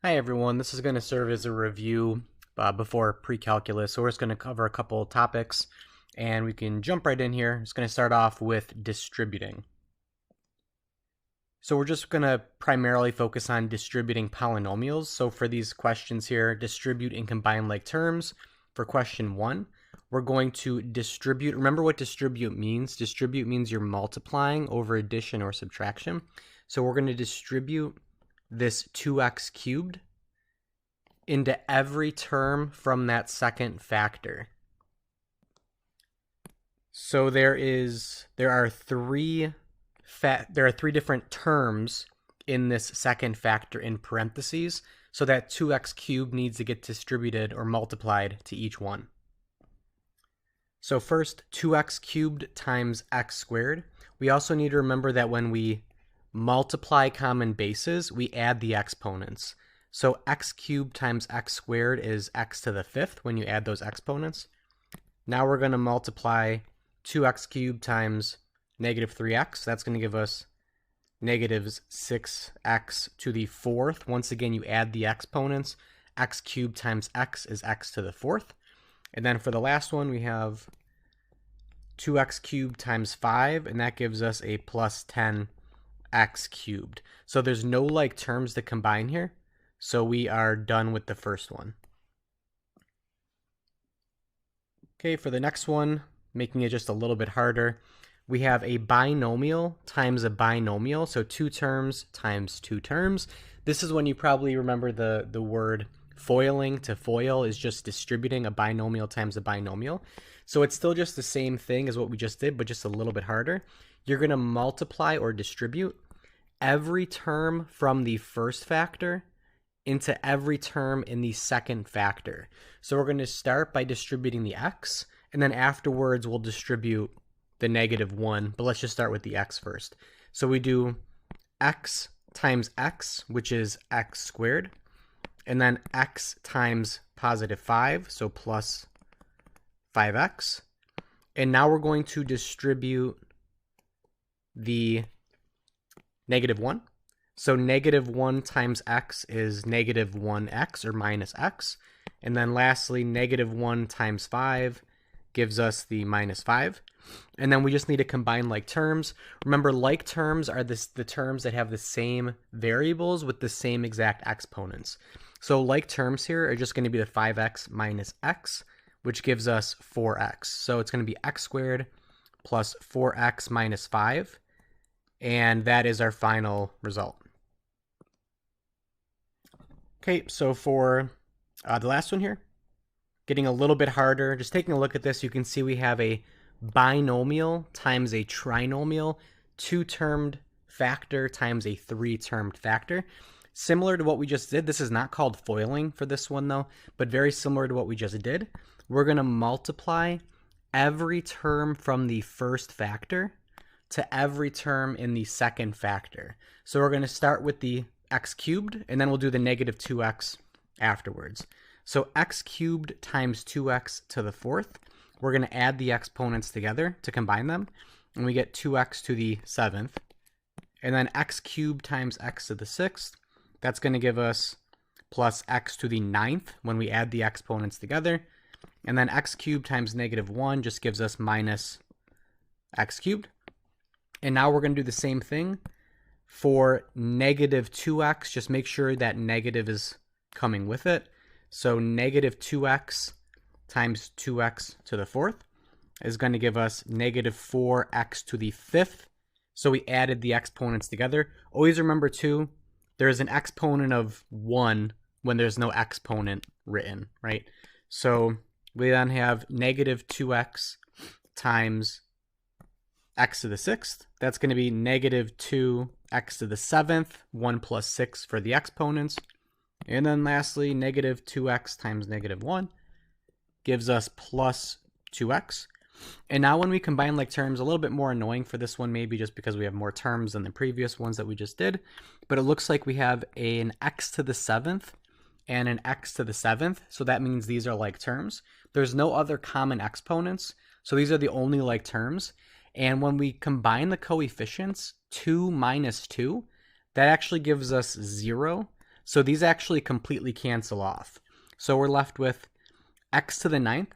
Hi everyone, this is going to serve as a review before pre-calculus, so we're just going to cover a couple of topics and we can jump right in here. It's going to start off with distributing. So we're just going to primarily focus on distributing polynomials. So for these questions here, distribute and combine like terms. For question 1, we're going to distribute. Remember what distribute means? Distribute means you're multiplying over addition or subtraction. So we're going to distribute this 2x cubed into every term from that second factor. So there are three different terms in this second factor in parentheses, so that 2x cubed needs to get distributed or multiplied to each one. So first, 2x cubed times x squared. We also need to remember that when we multiply common bases, we add the exponents. So x cubed times x squared is x to the 5th when you add those exponents. Now we're going to multiply 2x cubed times negative 3x. That's going to give us negative 6x to the 4th. Once again, you add the exponents. X cubed times x is x to the 4th. And then for the last one, we have 2x cubed times 5, and that gives us a plus 10 x cubed. So there's no like terms to combine here, so we are done with the first one. Okay, for the next one, making it just a little bit harder, we have a binomial times a binomial, so 2 terms times 2 terms. This is when you probably remember the word foiling. To foil is just distributing a binomial times a binomial. So it's still just the same thing as what we just did, but just a little bit harder. You're going to multiply or distribute every term from the first factor into every term in the second factor. So we're going to start by distributing the x, and then afterwards we'll distribute the -1, but let's just start with the x first. So we do x times x, which is x squared, and then x times positive 5, so plus 5x. And now we're going to distribute the -1. So -1 times x is -1x or minus x. And then lastly, -1 times 5 gives us the -5. And then we just need to combine like terms. Remember, like terms are the terms that have the same variables with the same exact exponents. So like terms here are just going to be the 5x minus x, which gives us 4x. So it's going to be x squared plus 4x minus 5. And that is our final result. Okay, so for the last one here, getting a little bit harder, just taking a look at this, you can see we have a binomial times a trinomial, 2-termed factor times a 3-termed factor. Similar to what we just did. This is not called foiling for this one though, but very similar to what we just did. We're going to multiply every term from the first factor to every term in the second factor. So we're going to start with the x cubed, and then we'll do the -2x afterwards. So x cubed times 2x to the 4th. We're going to add the exponents together to combine them, and we get 2x to the 7th. And then x cubed times x to the 6th. That's going to give us plus x to the 9th when we add the exponents together. And then x cubed times -1 just gives us minus x cubed. And now we're going to do the same thing for -2x. Just make sure that negative is coming with it. So -2x times 2x to the 4th is going to give us -4x to the 5th. So we added the exponents together. Always remember too, there's an exponent of 1 when there's no exponent written, right? So we then have -2x times x to the 6th. That's going to be -2x to the 7th, 1 plus 6 for the exponents. And then lastly, -2x times -1 gives us plus 2x. And now when we combine like terms, a little bit more annoying for this one maybe just because we have more terms than the previous ones that we just did. But it looks like we have an x to the 7th and an x to the 7th. So that means these are like terms. There's no other common exponents. So these are the only like terms. And when we combine the coefficients, 2 minus 2, that actually gives us 0. So these actually completely cancel off. So we're left with x to the 9th.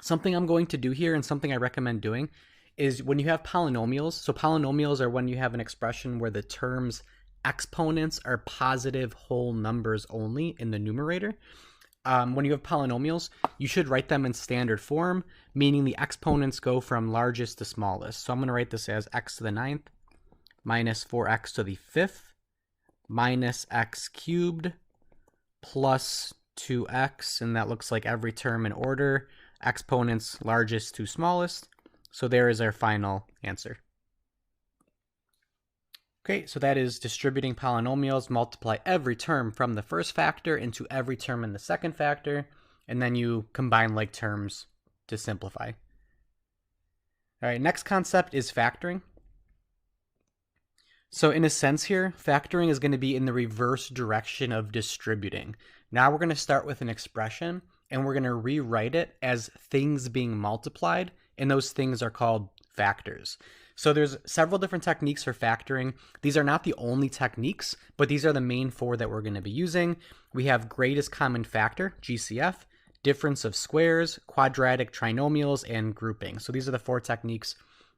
Something I'm going to do here, and something I recommend doing, is when you have polynomials, so polynomials are when you have an expression where the terms exponents are positive whole numbers only in the numerator. When you have polynomials, you should write them in standard form, meaning the exponents go from largest to smallest. So I'm going to write this as x to the 9th minus 4x to the 5th minus x cubed plus 2x, and that looks like every term in order, exponents largest to smallest. So there is our final answer. Okay, so that is distributing polynomials. Multiply every term from the first factor into every term in the second factor, and then you combine like terms to simplify. All right, next concept is factoring. So in a sense here, factoring is going to be in the reverse direction of distributing. Now we're going to start with an expression, and we're going to rewrite it as things being multiplied, and those things are called factors. So there's several different techniques for factoring. These are not the only techniques, but these are the main 4 that we're going to be using. We have greatest common factor, GCF, difference of squares, quadratic trinomials, and grouping. So these are the 4 techniques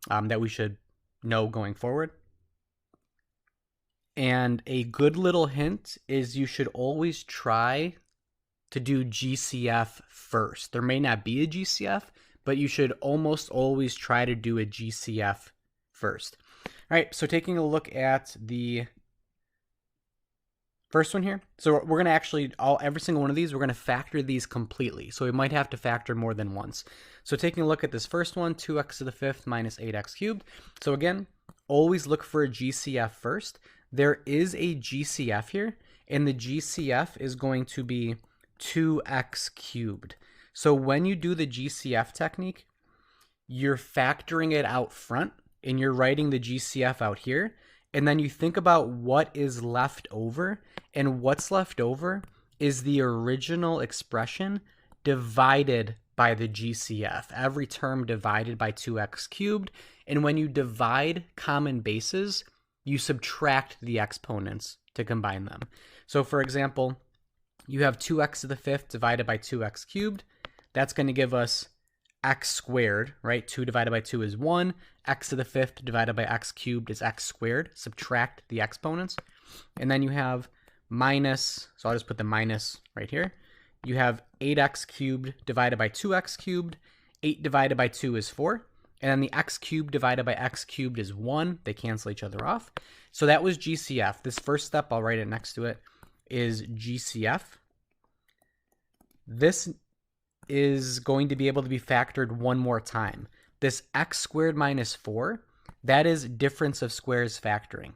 that we should know going forward. And a good little hint is you should always try to do GCF first. There may not be a GCF, but you should almost always try to do a GCF first. All right, so taking a look at the first one here. So we're going to actually, every single one of these, we're going to factor these completely. So we might have to factor more than once. So taking a look at this first one, 2x to the 5th minus 8x cubed. So again, always look for a GCF first. There is a GCF here, and the GCF is going to be 2x cubed. So when you do the GCF technique, you're factoring it out front, and you're writing the GCF out here, and then you think about what is left over, and what's left over is the original expression divided by the GCF. Every term divided by 2x cubed, and when you divide common bases, you subtract the exponents to combine them. So for example, you have 2x to the 5th divided by 2x cubed. That's going to give us x squared, right? 2 divided by 2 is 1. X to the 5th divided by x cubed is x squared. Subtract the exponents. And then you have minus, so I'll just put the minus right here. You have 8x cubed divided by 2x cubed. 8 divided by 2 is 4. And then the x cubed divided by x cubed is 1. They cancel each other off. So that was GCF. This first step, I'll write it next to it, is GCF. This is going to be able to be factored one more time. This x squared minus 4, that is difference of squares factoring.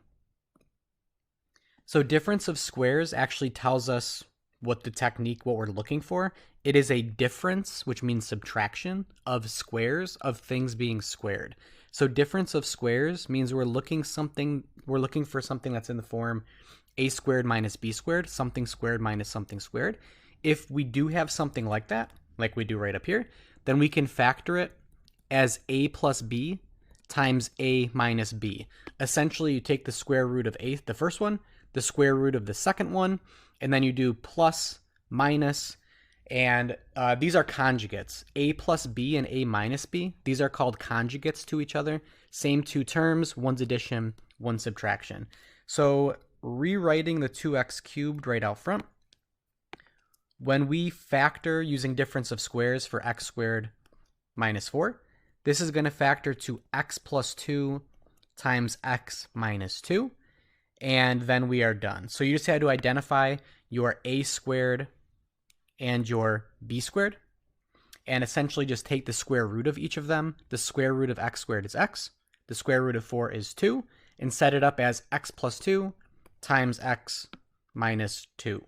So difference of squares actually tells us what the technique, what we're looking for. It is a difference, which means subtraction, of squares of things being squared. So difference of squares means we're looking for something that's in the form a squared minus b squared, something squared minus something squared. If we do have something like that, like we do right up here, then we can factor it as a plus b times a minus b. Essentially, you take the square root of a, the first one, the square root of the second one, and then you do plus, minus, and these are conjugates. A plus b and a minus b, these are called conjugates to each other. Same 2 terms, one's addition, one's subtraction. So rewriting the 2x cubed right out front, when we factor using difference of squares for x squared minus 4, this is going to factor to x plus 2 times x minus 2, and then we are done. So you just had to identify your a squared and your b squared, and essentially just take the square root of each of them. The square root of x squared is x, the square root of 4 is 2, and set it up as x plus 2 times x minus 2.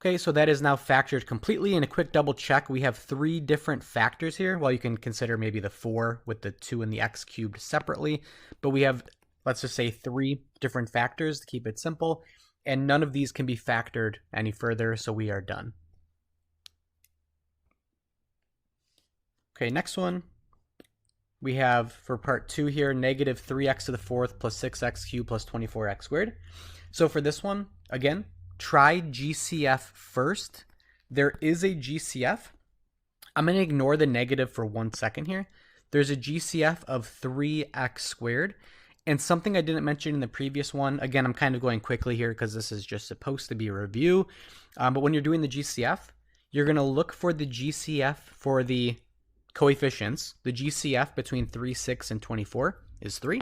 Okay, so that is now factored completely. And a quick double check, we have 3 different factors here. Well, you can consider maybe the 4 with the 2 and the x cubed separately, but we have, let's just say, 3 different factors to keep it simple, and none of these can be factored any further, so we are done. Okay, next one. we have for part 2 here, negative 3x to the 4th plus 6x cubed plus 24x squared. So for this one, again, try GCF first. There is a GCF. I'm going to ignore the negative for 1 second here. There's a GCF of 3x squared. And something I didn't mention in the previous one, again, I'm kind of going quickly here because this is just supposed to be a review. But when you're doing the GCF, you're going to look for the GCF for the coefficients. The GCF between 3, 6, and 24 is 3.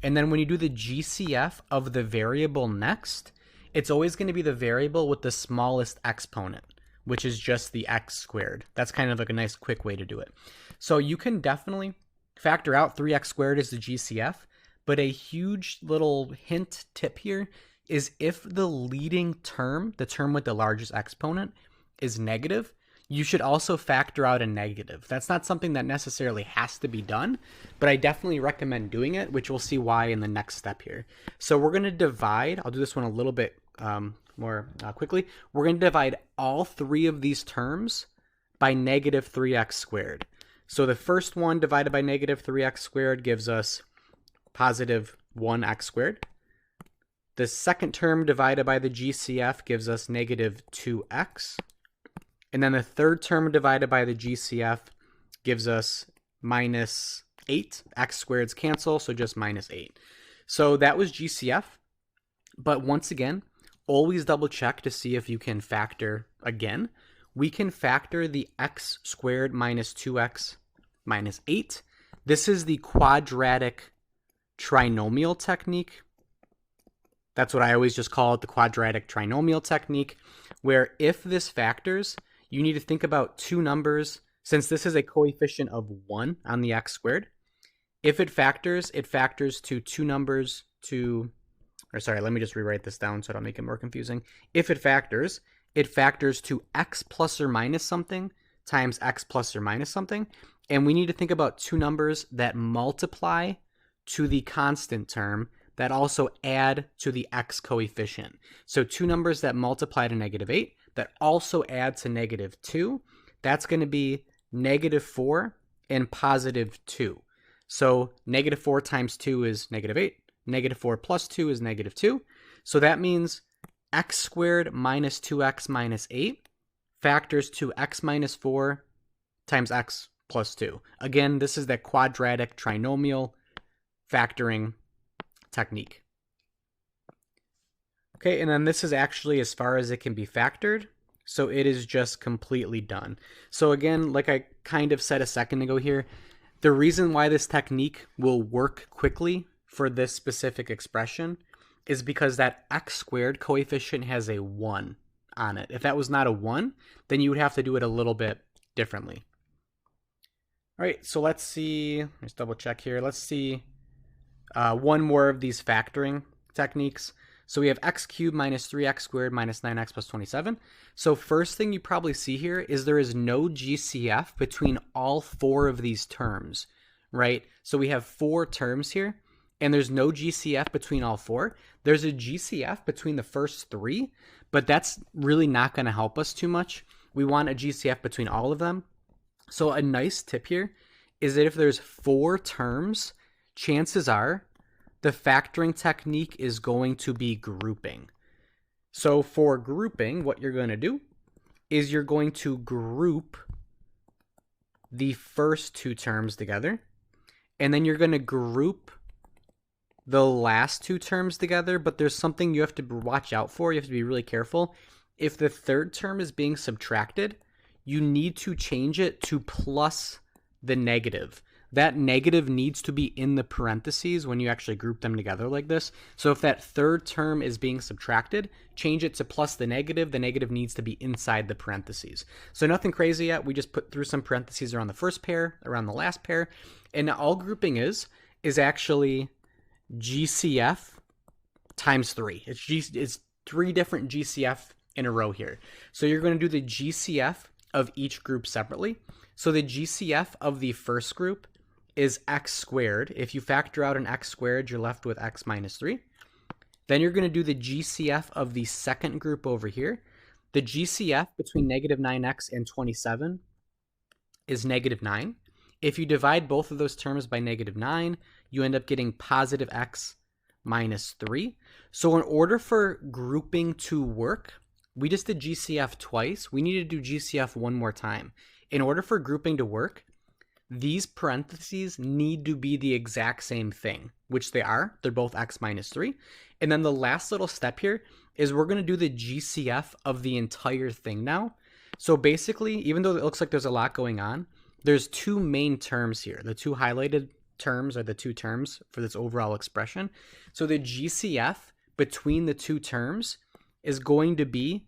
And then when you do the GCF of the variable next, it's always going to be the variable with the smallest exponent, which is just the x squared. That's kind of like a nice quick way to do it. So you can definitely factor out 3x squared as the GCF, but a huge little hint tip here is if the leading term, the term with the largest exponent, is negative, you should also factor out a negative. That's not something that necessarily has to be done, but I definitely recommend doing it, which we'll see why in the next step here. So we're going to divide, I'll do this one a little bit more quickly. We're going to divide all 3 of these terms by negative 3x squared. So the first one divided by negative 3x squared gives us positive 1x squared. The second term divided by the GCF gives us negative 2x. And then the third term divided by the GCF gives us minus 8. X squareds cancel, so just minus 8. So that was GCF. But once again, always double check to see if you can factor again. We can factor the x squared minus 2x minus 8. This is the quadratic trinomial technique. That's what I always just call it, the quadratic trinomial technique, where if this factors, you need to think about 2 numbers. Since this is a coefficient of 1 on the x squared, if it factors to 2 numbers to, or sorry, let me just rewrite this down so I don't make it more confusing. If it factors to x plus or minus something times x plus or minus something. And we need to think about 2 numbers that multiply to the constant term that also add to the x coefficient. So 2 numbers that multiply to negative 8 that also add to negative 2. That's going to be negative 4 and positive 2. So negative 4 times 2 is negative 8. Negative 4 plus 2 is negative 2. So that means x squared minus 2x minus 8 factors to x minus 4 times x plus 2. Again, this is that quadratic trinomial factoring technique. Okay, and then this is actually as far as it can be factored. So it is just completely done. So again, like I kind of said a second ago here, the reason why this technique will work quickly for this specific expression is because that x squared coefficient has a 1 on it. If that was not a 1, then you would have to do it a little bit differently. All right, so let's see, let's double check here. Let's see one more of these factoring techniques. So we have x cubed minus 3x squared minus 9x plus 27. So first thing you probably see here is there is no GCF between all 4 of these terms, right? So we have 4 terms here, and there's no GCF between all 4. There's a GCF between the first 3, but that's really not going to help us too much. We want a GCF between all of them. So a nice tip here is that if there's 4 terms, chances are the factoring technique is going to be grouping. So for grouping, what you're going to do is you're going to group the first 2 terms together, and then you're going to group the last 2 terms together, but there's something you have to watch out for. You have to be really careful. If the third term is being subtracted, you need to change it to plus the negative. That negative needs to be in the parentheses when you actually group them together like this. So if that third term is being subtracted, change it to plus the negative. The negative needs to be inside the parentheses. So nothing crazy yet. We just put through some parentheses around the first pair, around the last pair. And all grouping is actually GCF times 3. It's 3 different GCF in a row here. So you're going to do the GCF of each group separately. So the GCF of the first group is x squared. If you factor out an x squared, you're left with x minus 3. Then you're going to do the GCF of the second group over here. The GCF between negative 9x and 27 is negative 9. If you divide both of those terms by -9, you end up getting positive x minus 3. So in order for grouping to work, we just did GCF twice. We need to do GCF one more time. In order for grouping to work, these parentheses need to be the exact same thing, which they are. They're both x minus 3. And then the last little step here is we're going to do the GCF of the entire thing now. So basically, even though it looks like there's a lot going on, there's two main terms here. The two highlighted terms are the two terms for this overall expression. So the GCF between the two terms is going to be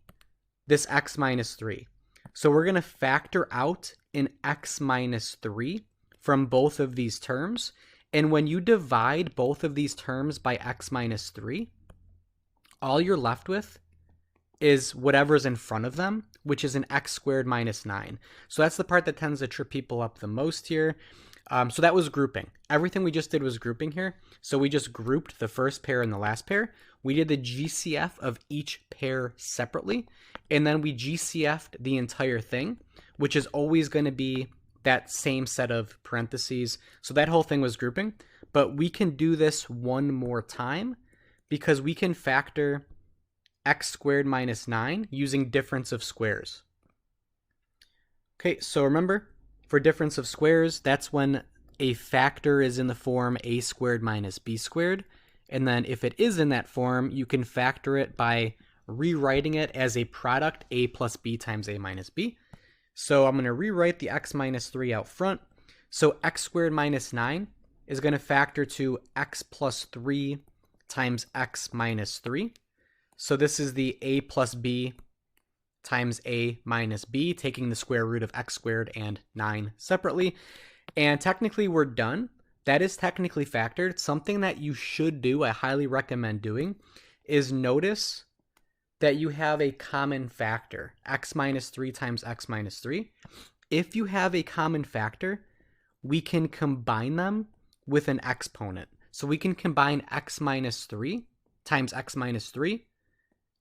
this x minus 3. So we're going to factor out an x minus 3 from both of these terms. And when you divide both of these terms by x minus 3, all you're left with is whatever's in front of them, which is an x squared minus 9. So that's the part that tends to trip people up the most here. So that was grouping. Everything we just did was grouping here. So we just grouped the first pair and the last pair. We did the GCF of each pair separately, and then we GCF'd the entire thing, which is always going to be that same set of parentheses. So that whole thing was grouping, but we can do this one more time because we can factor x squared minus 9 using difference of squares. Okay, so remember, for difference of squares, that's when a factor is in the form a squared minus b squared. And then if it is in that form, you can factor it by rewriting it as a product a plus b times a minus b. So I'm going to rewrite the x minus 3 out front. So x squared minus 9 is going to factor to x plus 3 times x minus 3. So this is the a plus b times a minus b, taking the square root of x squared and 9 separately. And technically we're done. That is technically factored. Something that you should do, I highly recommend doing, is notice that you have a common factor, x minus 3 times x minus 3. If you have a common factor, we can combine them with an exponent. So we can combine x minus 3 times x minus 3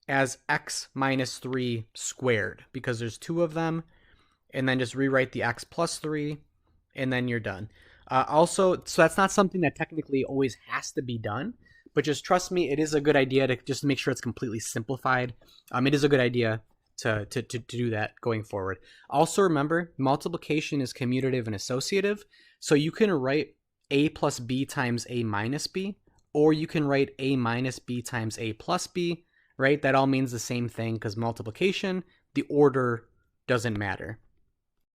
as x minus 3 squared, because there's two of them, and then just rewrite the x plus 3, and then you're done. Also, so that's not something that technically always has to be done, but just trust me, it is a good idea to just make sure it's completely simplified. It is a good idea to do that going forward. Also remember, multiplication is commutative and associative, so you can write a plus b times a minus b, or you can write a minus b times a plus b, right? That all means the same thing because multiplication, the order doesn't matter.